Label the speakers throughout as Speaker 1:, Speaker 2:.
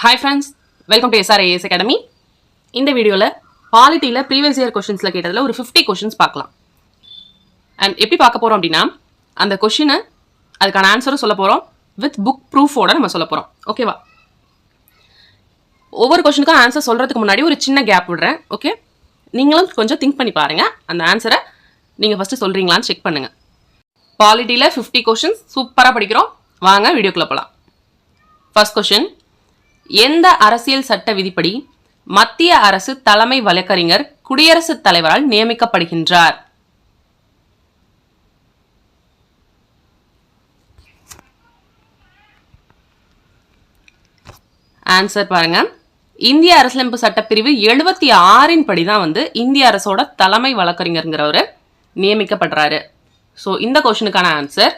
Speaker 1: Hi friends, welcome to SRAS Academy. இந்த வீடியோல பாலிட்டியில் previous year கொஸ்டின்ஸில் கேட்டதில் ஒரு 50 கொஸ்டின்ஸ் பார்க்கலாம். அண்ட் எப்படி பார்க்க போகிறோம் அப்படின்னா, அந்த கொஸ்டினை அதுக்கான ஆன்சரும் சொல்ல போகிறோம், வித் புக் ப்ரூஃபோட நம்ம சொல்ல போகிறோம். ஓகேவா? ஒவ்வொரு கொஸ்டினுக்கும் ஆன்சர் சொல்கிறதுக்கு முன்னாடி ஒரு சின்ன கேப் விடுறேன். ஓகே, நீங்களும் கொஞ்சம் திங்க் பண்ணி பாருங்கள். அந்த ஆன்சரை நீங்கள் ஃபஸ்ட்டு சொல்கிறீங்களான்னு செக் பண்ணுங்கள். பாலிட்டியில் 50 கொஸ்டின்ஸ் சூப்பராக படிக்கிறோம். வாங்க வீடியோக்குள்ளே போகலாம். ஃபர்ஸ்ட் கொஸ்டின், எந்த அரசியல் சட்ட விதிப்படி மத்திய அரசு தலைமை வழக்கறிஞர் குடியரசுத் தலைவரால் நியமிக்கப்படுகின்றார்? ஆன்சர் பாருங்க. இந்திய அரசியலமைப்பு சட்டப்பிரிவு 76 படி தான் இந்திய அரசோட தலைமை வழக்கறிஞர்ங்கிறவர் நியமிக்கப்படுறாரு. ஸோ இந்த கொஸ்டினுக்கான ஆன்சர்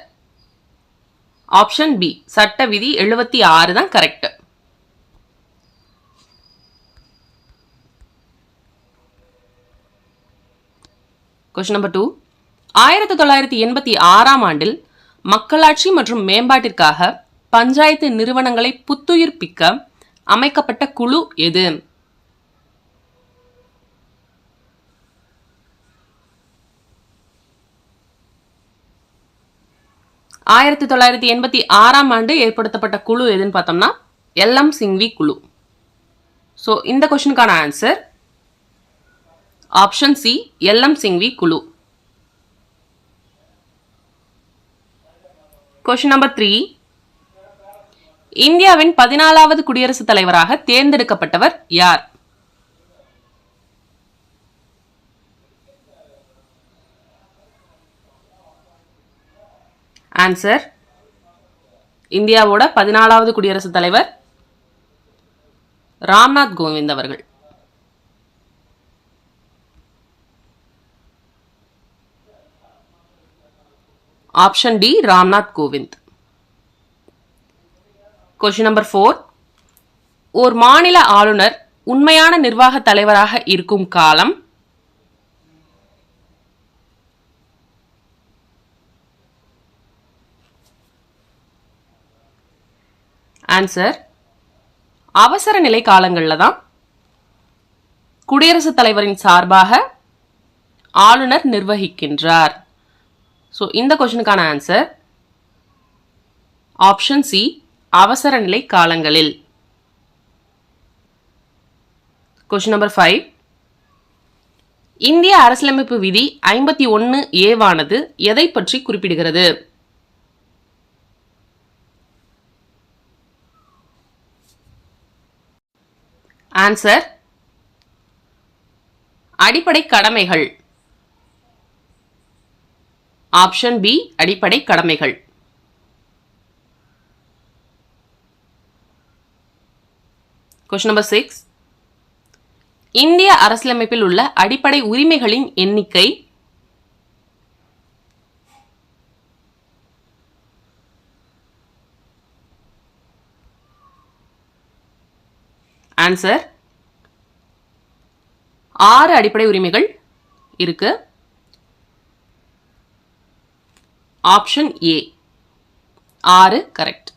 Speaker 1: ஆப்ஷன் பி, சட்ட விதி 76 தான் கரெக்ட். கொஸ்டின் நம்பர் 2, 1986 ஆண்டில் மக்களாட்சி மற்றும் மேம்பாட்டிற்காக பஞ்சாயத்து நிறுவனங்களை புத்துயிர்ப்பிக்க அமைக்கப்பட்ட குழு எது? ஆயிரத்தி 1986 ஆண்டு ஏற்படுத்தப்பட்ட குழு எதுன்னு பார்த்தோம்னா எல்எம் சிங்வி குழு. ஸோ இந்த கொஸ்டினுக்கான answer option C, LM Singhvi குழு. கொஸ்டின் நம்பர் 3, இந்தியாவின் 14வது குடியரசுத் தலைவராக தேர்ந்தெடுக்கப்பட்டவர் யார்? ஆன்சர், இந்தியாவோட 14வது குடியரசுத் தலைவர் ராம்நாத் கோவிந்த் அவர்கள். Option D, Ramnath Kovind. Question number 4, ஒரு மாநில ஆளுநர் உண்மையான நிர்வாக தலைவராக இருக்கும் காலம்? ஆன்சர், அவசர நிலை காலங்களில் தான் குடியரசுத் தலைவரின் சார்பாக ஆளுநர் நிர்வகிக்கின்றார். ஸோ இந்த கொஸ்டினுக்கான ஆன்சர் ஆப்ஷன் சி, அவசர நிலை காலங்களில். கொஸ்டின் நம்பர் 5, இந்திய அரசியலமைப்பு விதி 51A எதை பற்றி குறிப்பிடுகிறது? ஆன்சர், அடிப்படை கடமைகள். ஆப்ஷன் பி, அடிப்படை கடமைகள். கொஸ்டின் நம்பர் 6, இந்திய அரசியலமைப்பில் உள்ள அடிப்படை உரிமைகளின் எண்ணிக்கை? ஆன்சர், 6 அடிப்படை உரிமைகள் இருக்கு. Option A, 6 correct.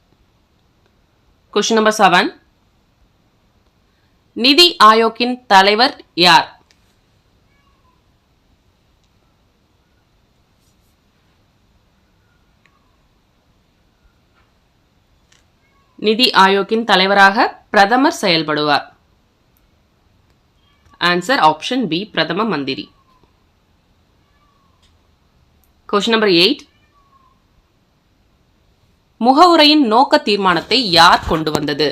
Speaker 1: Question number 7, நிதி ஆயோக்கின் தலைவர் யார்? நிதி ஆயோக்கின் தலைவராக பிரதமர் செயல்படுவார். ஆன்சர் ஆப்ஷன் பி, பிரதம மந்திரி. கொஸ்டின் நம்பர் 8, முகவுரையின் நோக்க தீர்மானத்தை யார் கொண்டு வந்தது?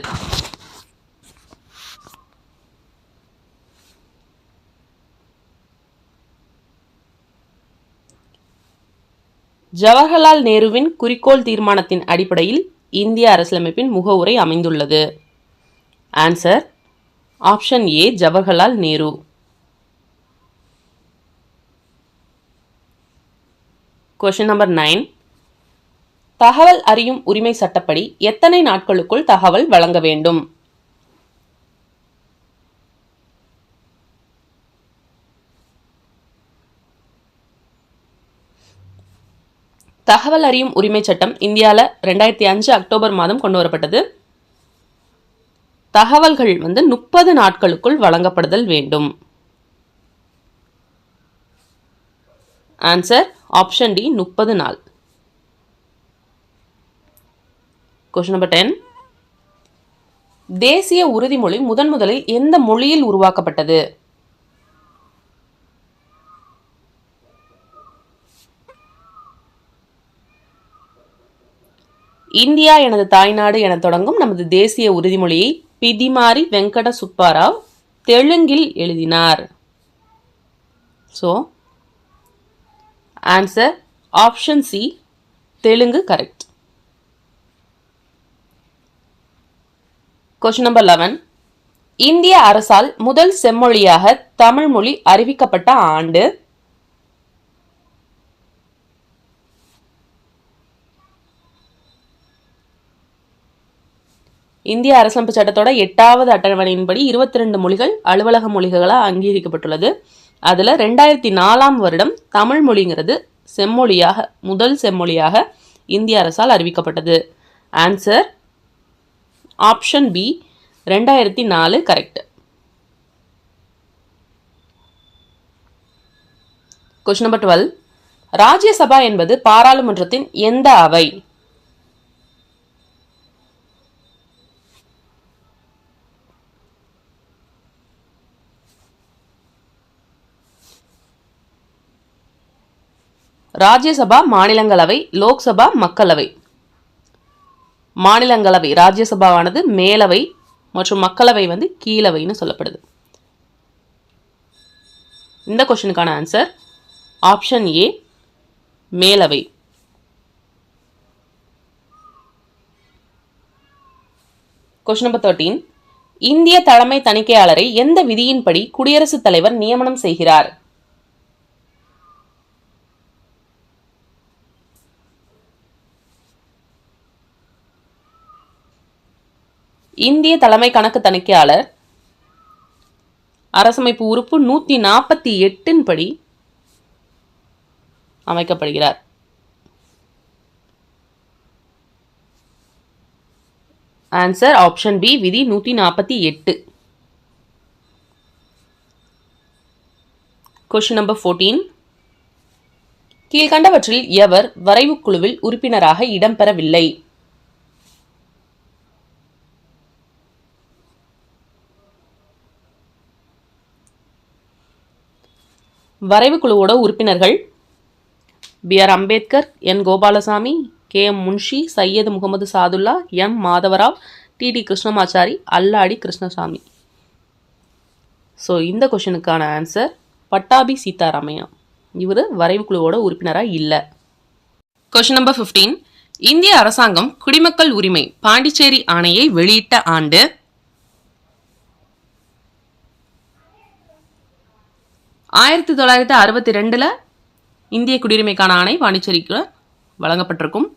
Speaker 1: ஜவஹர்லால் நேருவின் குறிக்கோள் தீர்மானத்தின் அடிப்படையில் இந்திய அரசியலமைப்பின் முகவுரை அமைந்துள்ளது. ஆன்சர் ஆப்ஷன் ஏ, ஜவஹர்லால் நேரு. கொஸ்டின் நம்பர் 9, தகவல் அறியும் உரிமை சட்டப்படி எத்தனை நாட்களுக்குள் தகவல் வழங்க வேண்டும்? தகவல் அறியும் உரிமை சட்டம் இந்தியாவில் 2005 அக்டோபர் மாதம் கொண்டு வரப்பட்டது. தகவல்கள் 30 நாட்களுக்குள் வழங்கப்படுதல் வேண்டும். ஆன்சர் ஆப்ஷன் டி 30 நாள். Question number 10. தேசிய உறுதிமொழி முதலில் எந்த மொழியில் உருவாக்கப்பட்டது? இந்தியா எனது தாய்நாடு என தொடங்கும் நமது தேசிய உறுதிமொழியை பிதிமாரி வெங்கட சுப்பாராவ் தெலுங்கில் எழுதினார். So answer option C Telugu correct. Question number 11. இந்திய அரசால் முதல் செம்மொழியாக தமிழ் மொழி அறிவிக்கப்பட்ட ஆண்டு? இந்திய அரசமைப்பு சட்டத்தோட 8வது அட்டவணையின்படி 22 மொழிகள் அலுவலக மொழிகளாக அங்கீகரிக்கப்பட்டுள்ளது. அதில் 2004ஆம் வருடம் தமிழ் மொழிங்கிறது முதல் செம்மொழியாக இந்திய அரசால் அறிவிக்கப்பட்டது. Answer option B 2004 correct. Question number 12. Rajya Sabha என்பது பாராளுமன்றத்தின் எந்த அவை? ராஜ்யசபா மாநிலங்களவை, லோக்சபா மக்களவை. மாநிலங்களவை ராஜ்யசபாவானது மேலவை மற்றும் மக்களவை கீழவைன்னு சொல்லப்படுது. இந்த கொஸ்டினுக்கான ஆன்சர் ஆப்ஷன் ஏ மேலவை. Question number 13. இந்திய தலைமை தணிக்கையாளரை எந்த விதியின்படி குடியரசுத் தலைவர் நியமனம் செய்கிறார்? இந்திய தலைமை கணக்கு தணிக்கையாளர் அரசமைப்பு உறுப்பு 148 படி அமைக்கப்படுகிறார். ஆன்சர் ஆப்ஷன் பி விதி 148. Question number 14. கீழ்கண்டவற்றில் எவர் வரைவு குழுவில் உறுப்பினராக இடம்பெறவில்லை? வரைவு குழுவோட உறுப்பினர்கள் B R. Ambedkar, N. Gopalaswami, K M. Munshi, Syed Mohammad Saadulla, M. Madhavarao, T T. Krishnamachari, Alladi Krishnaswami. So இந்த கொஷனுக்கான ஆன்சர் பட்டாபி சீதாராமையா. இவர் வரைவு குழுவோட உறுப்பினராக இல்லை. Question number 15. இந்திய அரசாங்கம் குடிமக்கள் உரிமை பாண்டிச்சேரி ஆணையை வெளியிட்ட ஆண்டு? ஆயிரத்தி 1962 இந்திய குடியுரிமைக்கான ஆணை பாண்டிச்சேரிக்கு வழங்கப்பட்டிருக்கும்.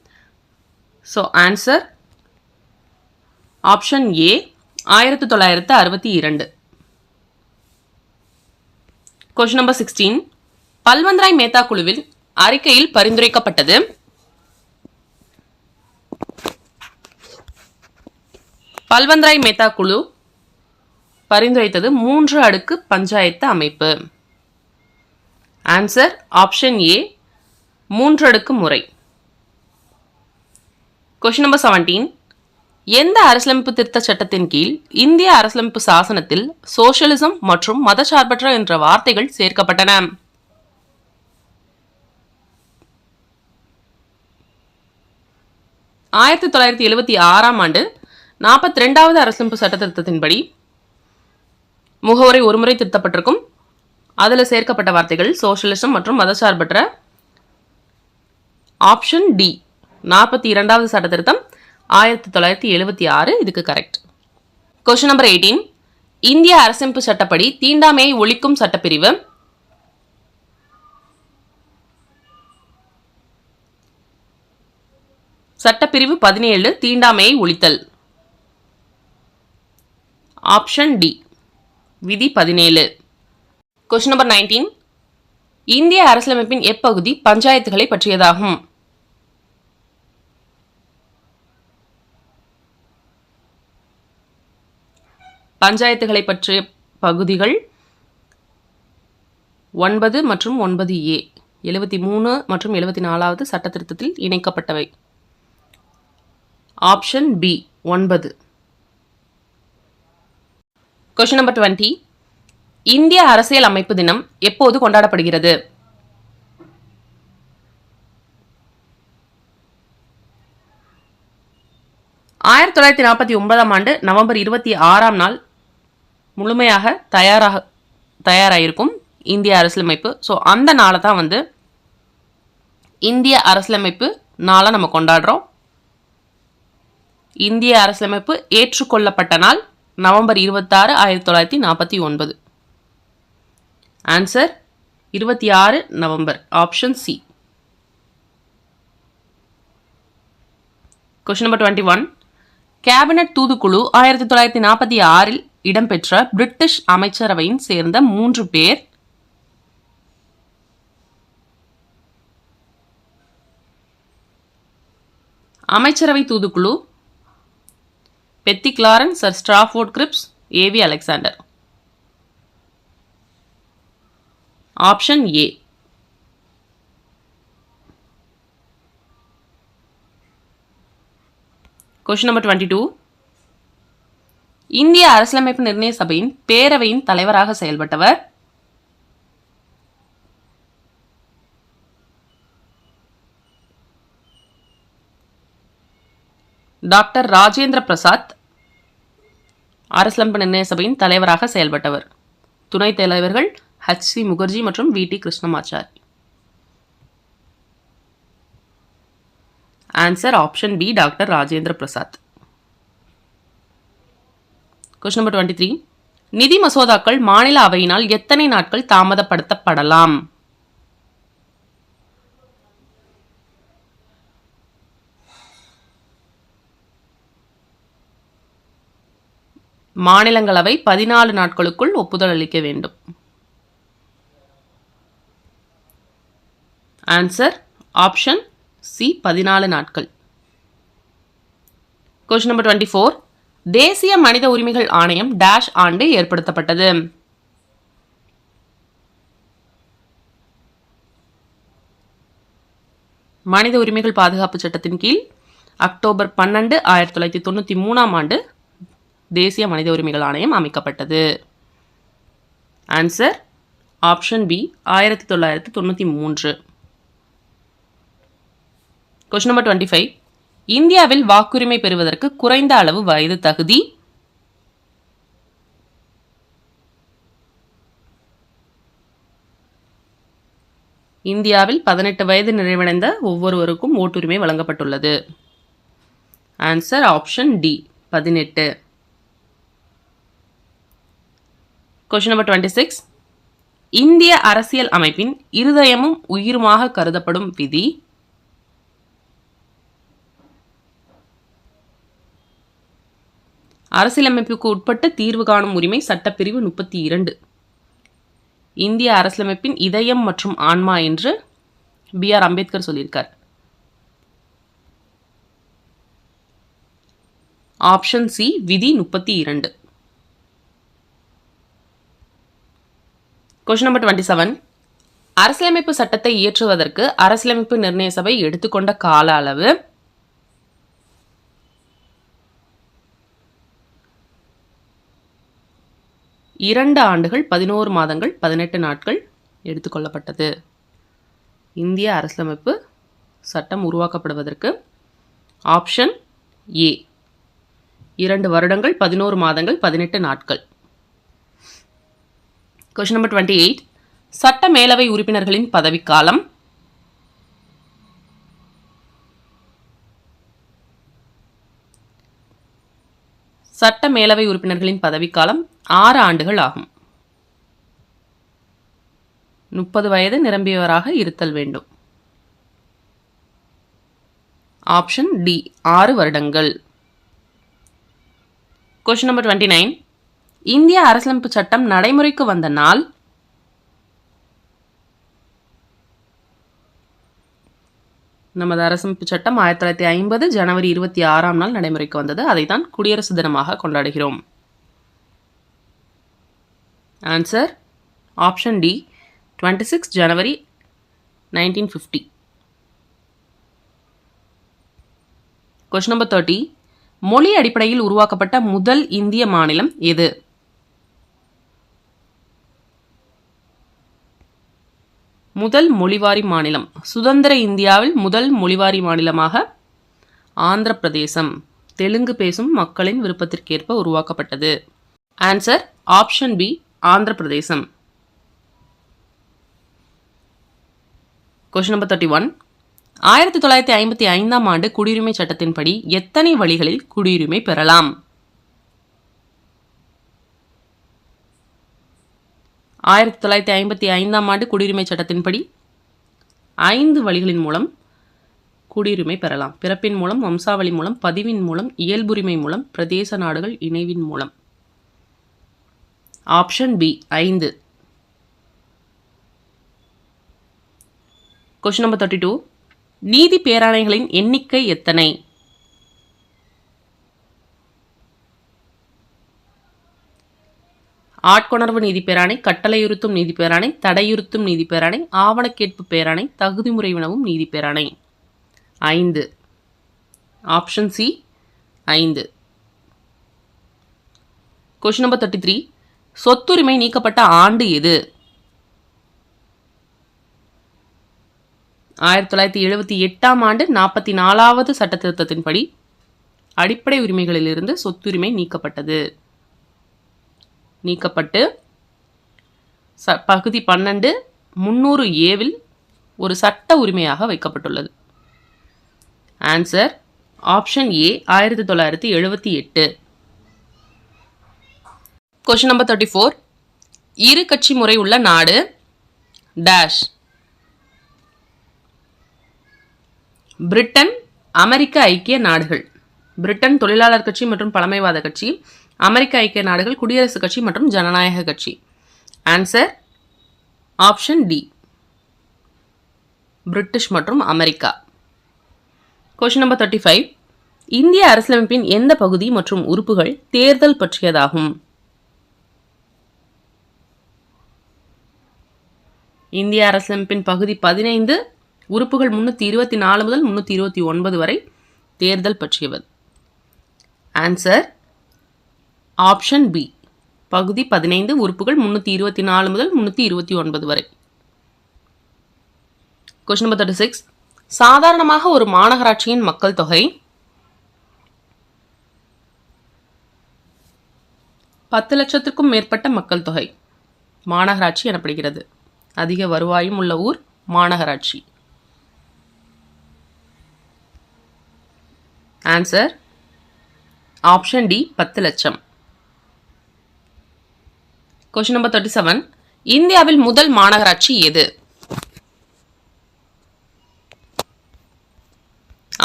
Speaker 1: So answer option A 1962. Question number 16. Balwantrai Mehta குழுவில் அறிக்கையில் பரிந்துரைக்கப்பட்டது? பல்வந்த்ராய் மேத்தா குழு பரிந்துரைத்தது 3 அடுக்கு பஞ்சாயத்து அமைப்பு. ஆன்சர் ஆப்ஷன் ஏ 3 அடுக்கு முறை. Question number 17. எந்த அரசியலமைப்பு திருத்த சட்டத்தின் கீழ் இந்திய அரசியலமைப்பு சாசனத்தில் சோஷலிசம் மற்றும் மதசார்பற்ற என்ற வார்த்தைகள் சேர்க்கப்பட்டன? ஆயிரத்தி 1976ஆம் ஆண்டு 42வது அரசியலமைப்பு சட்ட திருத்தத்தின்படி முகவரை ஒருமுறை திருத்தப்பட்டிருக்கும். அதில் சேர்க்கப்பட்ட வார்த்தைகள் சோஷலிசம் மற்றும் மதசார்பற்ற. ஆப்ஷன் டி 42வது சட்ட திருத்தம் 1976 இதுக்கு கரெக்ட். Question number 18. இந்திய அரசமைப்பு சட்டப்படி தீண்டாமையை ஒழிக்கும் சட்டப்பிரிவு? சட்டப்பிரிவு 17 தீண்டாமையை ஒழித்தல். ஆப்ஷன் டி விதி 17. Question number 19. இந்திய அரசியலமைப்பின் எப்பகுதி பஞ்சாயத்துகளை பற்றியதாகும்? பஞ்சாயத்துகளை பற்றிய பகுதிகள் 9 மற்றும் 9A 73 மற்றும் 74வது சட்ட திருத்தத்தில் இணைக்கப்பட்டவை. Option B 9. Question number 20. இந்திய அரசியல் அமைப்பு தினம் எப்போது கொண்டாடப்படுகிறது? ஆயிரத்தி 1949ஆம் ஆண்டு நவம்பர் 26ஆம் நாள் முழுமையாக தயாராகிருக்கும் இந்திய அரசியலமைப்பு. ஸோ அந்த நாளை தான் வந்து இந்திய அரசியலமைப்பு நாளை நம்ம கொண்டாடுறோம். இந்திய அரசியலமைப்பு ஏற்றுக்கொள்ளப்பட்ட நாள் November 26, 1949. Answer 26 November. Option C. Question number 21. Cabinet தூதுக்குழு 1946இல் இடம்பெற்ற பிரிட்டிஷ் அமைச்சரவையின் சேர்ந்த 3 பேர். அமைச்சரவை தூதுக்குழு பெத்தி கிளாரன், sir Stafford Cripps, A V Alexander. Option A. Question number 22. இந்திய அரசியலமைப்பு நிர்ணய சபையின் பேரவையின் தலைவராக செயல்பட்டவர். டாக்டர் ராஜேந்திர பிரசாத் அரசியலமைப்பு நிர்ணய சபையின் தலைவராக செயல்பட்டவர். துணைத் தலைவர்கள் HC முகர்ஜி மற்றும் VT Krishnamachari. Answer option B, doctor Rajendra Prasad. Question number 23. நிதி மசோதாக்கள் மாநில அவையினால் எத்தனை நாட்கள் தாமதப்படுத்தப்படலாம்? மாநிலங்களவை 14 நாட்களுக்குள் ஒப்புதல் அளிக்க வேண்டும். ஆன்சர் ஆப்ஷன் சி, 14 நாட்கள். Question number 24. தேசிய மனித உரிமைகள் ஆணையம் டேஷ் ஆண்டு ஏற்படுத்தப்பட்டது? மனித உரிமைகள் பாதுகாப்பு சட்டத்தின் கீழ் அக்டோபர் 12, 1993ஆம் ஆண்டு தேசிய மனித உரிமைகள் ஆணையம் அமைக்கப்பட்டது. Answer option B, 1993. Question number 25. இந்தியாவில் வாக்குரிமை பெறுவதற்கு குறைந்த அளவு வயது தகுதி? இந்தியாவில் 18 வயது நிறைவடைந்த ஒவ்வொருவருக்கும் ஓட்டுரிமை வழங்கப்பட்டுள்ளது. Answer option D, 18. Question number 26. இந்திய அரசியல் அமைப்பின் இருதயமும் உயிருமாக கருதப்படும் விதி? அரசியலமைப்புக்கு உட்பட்டு தீர்வு காணும் உரிமை சட்டப்பிரிவு 32. இந்திய அரசியலமைப்பின் இதயம் மற்றும் ஆன்மா என்று BR அம்பேத்கர் சொல்லியிருக்கார். ஆப்ஷன் சி, விதி 32. Question number 27. அரசியலமைப்பு சட்டத்தை இயற்றுவதற்கு அரசியலமைப்பு நிர்ணய சபை எடுத்துக்கொண்ட கால அளவு? இரண்டு ஆண்டுகள் 11 மாதங்கள் 18 நாட்கள் எடுத்துக்கொள்ளப்பட்டது. இந்திய அரசியலமைப்பு சட்டம் உருவாக்கப்படுவதற்கு ஆப்ஷன் ஏ, 2 வருடங்கள் 11 மாதங்கள் 18 நாட்கள். Question number 28. சட்ட மேலவை உறுப்பினர்களின் பதவிக்காலம்? சட்ட மேலவை உறுப்பினர்களின் பதவிக்காலம் 6 ஆண்டுகள் ஆகும். 30 வயது நிரம்பியவராக இருத்தல் வேண்டும். ஆப்ஷன் டி, 6 வருடங்கள். Question number 29. இந்திய அரசியலமைப்பு சட்டம் நடைமுறைக்கு வந்த நாள்? நமது அரசமைப்பு சட்டம் 1950 ஜனவரி 26ஆம் நாள் நடைமுறைக்கு வந்தது. அதை தான் குடியரசு தினமாக கொண்டாடுகிறோம். ஆன்சர் ஆப்ஷன் டி 26 ஜனவரி 1950. Question number 30. மொழி அடிப்படையில் உருவாக்கப்பட்ட முதல் இந்திய மாநிலம் எது? முதல் மொழிவாரி மாநிலம். சுதந்திர இந்தியாவில் முதல் மொழிவாரி மாநிலமாக ஆந்திர பிரதேசம் தெலுங்கு பேசும் மக்களின் விருப்பத்திற்கேற்ப உருவாக்கப்பட்டது. ஆன்சர் ஆப்ஷன் பி ஆந்திர பிரதேசம். Question number 31. 1955 ஆண்டு குடியுரிமை சட்டத்தின்படி எத்தனை வழிகளில் குடியுரிமை பெறலாம்? 1955 ஆண்டு குடியுரிமை சட்டத்தின்படி 5 வழிகளின் மூலம் குடியுரிமை பெறலாம். பிறப்பின் மூலம், வம்சாவளி மூலம், பதிவின் மூலம், இயல்புரிமை மூலம், பிரதேச நாடுகள் இணைவின் மூலம். Option B 5. Question number 32. நீதி பேராணைகளின் எண்ணிக்கை எத்தனை? ஆட்கொணர்வு நீதி பேராணை, கட்டளையுறுத்தும் நீதி பேராணை, தடையுறுத்தும் நீதி பேராணை, ஆவணக்கேட்பு பேராணை, தகுதிமுறை வினவும் நீதி பேராணை. 5. Option C 5. Question number 33. சொத்துரிமை நீக்கப்பட்ட ஆண்டு எது? 1978 ஆண்டு 44வது சட்ட திருத்தத்தின்படி அடிப்படை உரிமைகளிலிருந்து சொத்துரிமை நீக்கப்பட்டு பகுதி 12 300A ஒரு சட்ட உரிமையாக வைக்கப்பட்டுள்ளது. ஆன்சர் ஆப்ஷன் ஏ 1978. Question number 34. இரு கட்சி முறை உள்ள நாடு டேஷ். பிரிட்டன், அமெரிக்க ஐக்கிய நாடுகள். பிரிட்டன் தொழிலாளர் கட்சி மற்றும் பழமைவாத கட்சி, அமெரிக்க ஐக்கிய நாடுகள் குடியரசுக் கட்சி மற்றும் ஜனநாயக கட்சி. ஆன்சர் ஆப்ஷன் டி பிரிட்டிஷ் மற்றும் அமெரிக்கா. Question number 35. இந்திய அரசியலமைப்பின் எந்த பகுதி மற்றும் உறுப்புகள் தேர்தல் பற்றியதாகும்? இந்திய அரசியலமைப்பின் பகுதி 15 உறுப்புகள் 324 முதல் 329 வரை தேர்தல் பற்றியது. ஆன்சர் ஆப்ஷன் பி பகுதி 15 உறுப்புகள் 324 முதல் 329 வரை. Question number 36. சாதாரணமாக ஒரு மாநகராட்சியின் மக்கள் தொகை 10 லட்சத்திற்கும் மேற்பட்ட மக்கள் தொகை மாநகராட்சி எனப்படுகிறது. அதிக வருவாயும் உள்ள ஊர் மாநகராட்சி. ஆன்சர் ஆப்ஷன் டி 10 லட்சம். Question number 37. இந்தியாவில் முதல் மாநகராட்சி எது?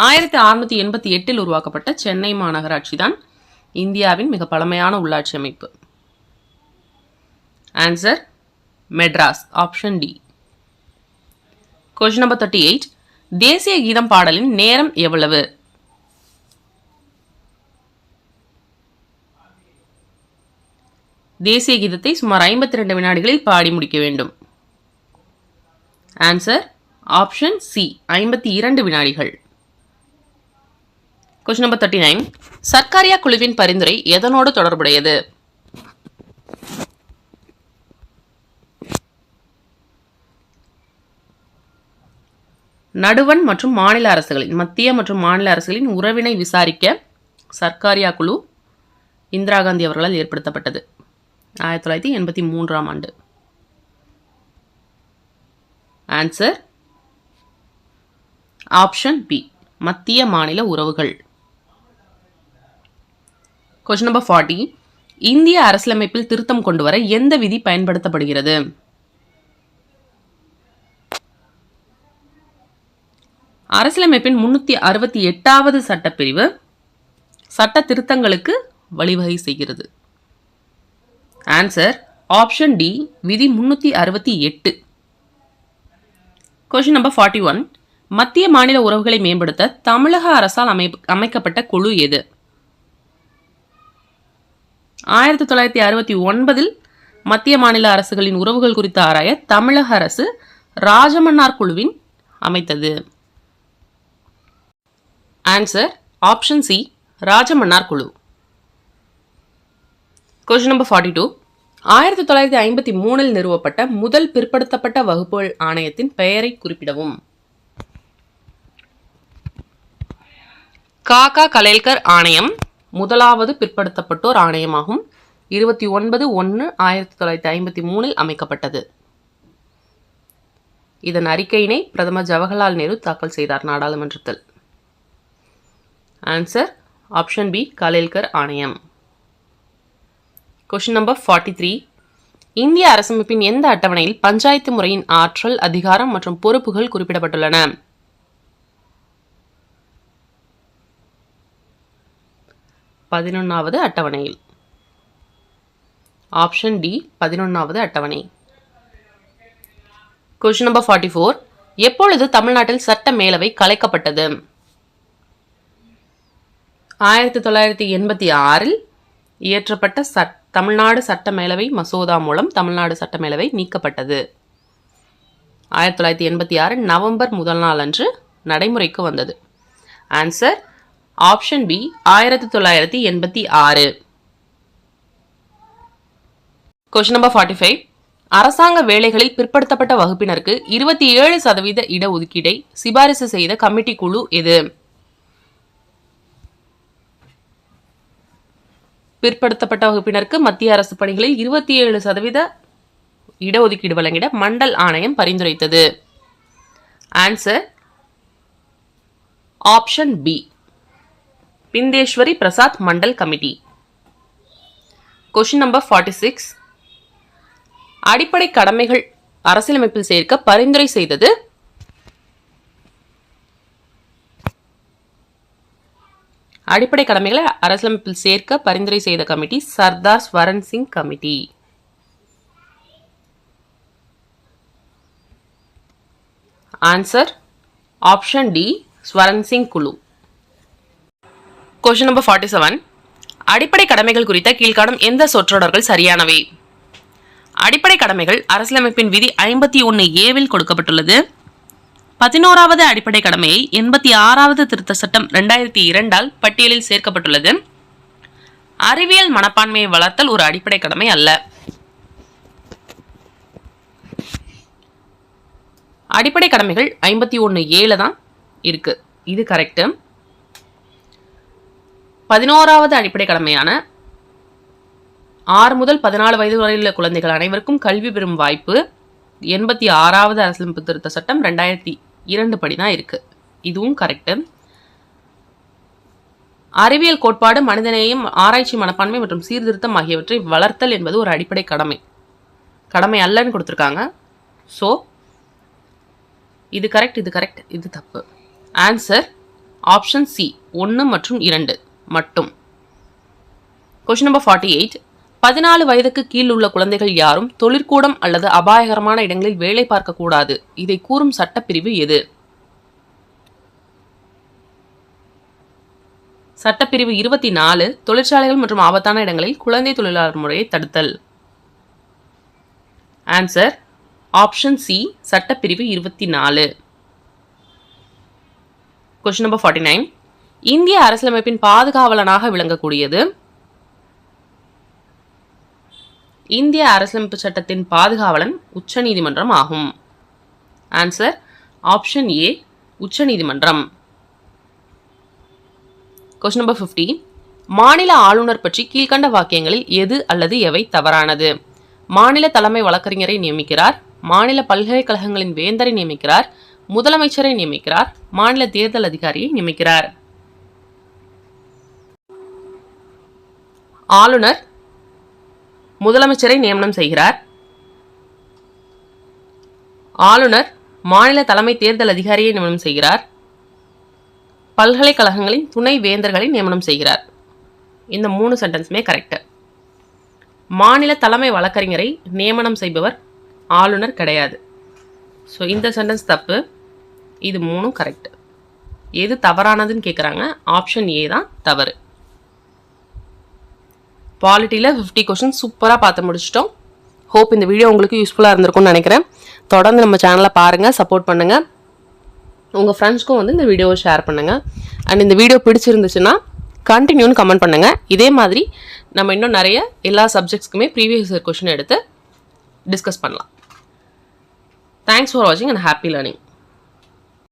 Speaker 1: 1688 உருவாக்கப்பட்ட சென்னை மாநகராட்சி தான் இந்தியாவின் மிக பழமையான உள்ளாட்சி அமைப்பு. Answer Madras. Option D. Question number 38. தேசிய கீதம் பாடலின் நேரம் எவ்வளவு? தேசிய கீதத்தை சுமார் 52 வினாடிகளில் பாடி முடிக்க வேண்டும். ஆன்சர் ஆப்ஷன் சி 52 வினாடிகள். Question number 39. சர்க்காரியா குழுவின் பரிந்துரை எதனோடு தொடர்புடையது? நடுவண் மற்றும் மாநில அரசுகளின் மத்திய மற்றும் மாநில அரசுகளின் உறவினை விசாரிக்க சர்க்காரியா குழு இந்திரா காந்தி அவர்களால் ஏற்படுத்தப்பட்டது 1983 ஆண்டு. ஆன்சர் ஆப்ஷன் பி மத்திய மாநில உறவுகள். Question number 40. இந்திய அரசியலமைப்பில் திருத்தம் கொண்டு வர எந்த விதி பயன்படுத்தப்படுகிறது? அரசியலமைப்பின் 368வது சட்டப்பிரிவு சட்ட திருத்தங்களுக்கு வழிவகை செய்கிறது. ஆன்சர் ஆப்ஷன் டி விதி 368. Question number 41. மத்திய மாநில உறவுகளை மேம்படுத்த தமிழக அரசால் அமைக்கப்பட்ட குழு எது? 1969 மத்திய மாநில அரசுகளின் உறவுகள் குறித்து ஆராய தமிழக அரசு ராஜமன்னார் குழுவின் அமைத்தது? ஆன்சர் ஆப்ஷன் சி, ராஜமன்னார் குழு. Question number 42. 1953 நிறுவப்பட்ட முதல் பிற்படுத்தப்பட்ட வகுப்புகள் ஆணையத்தின் பெயரை குறிப்பிடவும். காகா கலேல்கர் ஆணையம் முதலாவது பிற்படுத்தப்பட்டோர் ஆணையமாகும். 29/1/1953 அமைக்கப்பட்டது. இதன் அறிக்கையினை பிரதமர் ஜவஹர்லால் நேரு தாக்கல் செய்தார் நாடாளுமன்றத்தில். ஆன்சர் ஆப்ஷன் பி, கலேல்கர் ஆணையம். Question number 43. இந்திய அரசமைப்பின் எந்த அட்டவணையில் பஞ்சாயத்து முறையின் ஆற்றல், அதிகாரம் மற்றும் பொறுப்புகள் குறிப்பிடப்பட்டுள்ளன? பதினொன்றாவது அட்டவணையில். ஆப்ஷன் டி, 11வது அட்டவணை. Question number 44. எப்பொழுது தமிழ்நாட்டில் சட்ட மேலவை கலைக்கப்பட்டது? 1986 இயற்றப்பட்ட தமிழ்நாடு சட்ட மேலவை மசோதா மூலம் தமிழ்நாடு சட்ட மேலவை நீக்கப்பட்டது. 1986 நவம்பர் 1 அன்று நடைமுறைக்கு வந்தது. Answer option B, 1986. Question number 45. அரசாங்க வேலைகளில் பிற்படுத்தப்பட்ட வகுப்பினருக்கு 27% இடஒதுக்கீடை சிபாரிசு செய்த கமிட்டி குழு எது? பிற்படுத்தப்பட்ட வகுப்பினருக்கு மத்திய அரசு பணிகளில் 27% இடஒதுக்கீடு வழங்கிட மண்டல் ஆணையம் பரிந்துரைத்தது. Answer option B, Bindeshwari Prasad Mandal committee. Question number 46. அடிப்படை கடமைகள் அரசியலமைப்பில் சேர்க்க பரிந்துரை செய்தது? அடிப்படை கடமைகளை அரசியலமைப்பில் சேர்க்க பரிந்துரை செய்த committee Sardar Swaran Singh committee. Answer option D, Swaran Singh குழு. Question number 47. அடிப்படை கடமைகள் குறித்த கீழ்காணும் எந்த சொற்றொடர்கள் சரியானவை? அடிப்படை கடமைகள் அரசியலமைப்பின் விதி 51A கொடுக்கப்பட்டுள்ளது. 11வது அடிப்படை கடமையை 86வது திருத்த சட்டம் 2002 பட்டியலில் சேர்க்கப்பட்டுள்ளது. அறிவியல் மனப்பான்மையை வளர்த்தல் ஒரு அடிப்படை கடமை அல்ல. அடிப்படை கடமைகள் 51A தான் இருக்கு. இது கரெக்ட். 11வது அடிப்படை கடமையான 6 முதல் 14 வயது வரையுள்ள குழந்தைகள் அனைவருக்கும் கல்வி பெறும் வாய்ப்பு 86வது அரசியலமைப்பு திருத்த சட்டம் 2002 படி தான் இருக்கு. இதுவும் கரெக்ட். அறிவியல் கோட்பாடு, மனிதநேயம், ஆராய்ச்சி மனப்பான்மை மற்றும் சீர்திருத்தம் ஆகியவற்றை வளர்த்தல் என்பது ஒரு அடிப்படை கடமை அல்லன்னு கொடுத்துருக்காங்க. ஸோ இது கரெக்ட், இது கரெக்ட், இது தப்பு. ஆன்சர் ஆப்ஷன் சி, 1 மற்றும் 2 மட்டும். Question number 48. 14 வயதுக்கு கீழ் உள்ள குழந்தைகள் யாரும் தொழிற்கூடம் அல்லது அபாயகரமான இடங்களில் வேலை பார்க்க கூடாது. இதை கூறும் சட்டப்பிரிவு எது? சட்டப்பிரிவு 24, தொழிற்சாலைகள் மற்றும் ஆபத்தான இடங்களில் குழந்தை தொழிலாளர் முறையை தடுத்தல். ஆன்சர் ஆப்ஷன் சி, சட்டப்பிரிவு 24. Question number 49. இந்திய அரசியலமைப்பின் பாதுகாவலனாக விளங்கக்கூடியது? இந்திய அரசியலமைப்பு சட்டத்தின் பாதுகாவலன் உச்சநீதிமன்றம் ஆகும். ஆன்சர் ஆப்ஷன் ஏ, உச்சநீதிமன்றம். Question number 50. மாநில ஆளுநர் பற்றி கீழ்கண்ட வாக்கியங்களில் எது அல்லது எவை தவறானது? மாநில தலைமை வழக்கறிஞரை நியமிக்கிறார், மாநில பல்கலைக்கழகங்களின் வேந்தரை நியமிக்கிறார், முதலமைச்சரை நியமிக்கிறார், மாநில தேர்தல் அதிகாரியை நியமிக்கிறார். ஆளுநர் முதலமைச்சரை நியமனம் செய்கிறார். ஆளுநர் மாநில தலைமை தேர்தல் அதிகாரியை நியமனம் செய்கிறார். பல்கலைக்கழகங்களின் துணை வேந்தர்களை நியமனம் செய்கிறார். இந்த 3 சென்டென்ஸுமே கரெக்ட். மாநில தலைமை வழக்கறிஞரை நியமனம் செய்பவர் ஆளுநர் கிடையாது. ஸோ இந்த சென்டென்ஸ் தப்பு. இது 3 கரெக்ட். எது தவறானதுன்னு கேட்குறாங்க. ஆப்ஷன் ஏ தான் தவறு. பாலிட்டியில் 50 கொஸ்டின் சூப்பராக பார்த்து முடிச்சிட்டோம். ஹோப் இந்த வீடியோ உங்களுக்கு யூஸ்ஃபுல்லாக இருந்திருக்கும்னு நினைக்கிறேன். தொடர்ந்து நம்ம சேனலை பாருங்கள், சப்போர்ட் பண்ணுங்கள். உங்கள் ஃப்ரெண்ட்ஸ்க்கும் வந்து இந்த வீடியோவை ஷேர் பண்ணுங்கள். அண்ட் இந்த வீடியோ பிடிச்சிருந்துச்சுன்னா கண்டினியூன்னு கமெண்ட் பண்ணுங்கள். இதே மாதிரி நம்ம இன்னும் நிறைய எல்லா சப்ஜெக்ட்ஸ்க்குமே ப்ரீவியஸ் இயர் கொஷின் எடுத்து டிஸ்கஸ் பண்ணலாம். தேங்க்ஸ் ஃபார் வாட்சிங் அண்ட் ஹாப்பி லேர்னிங்.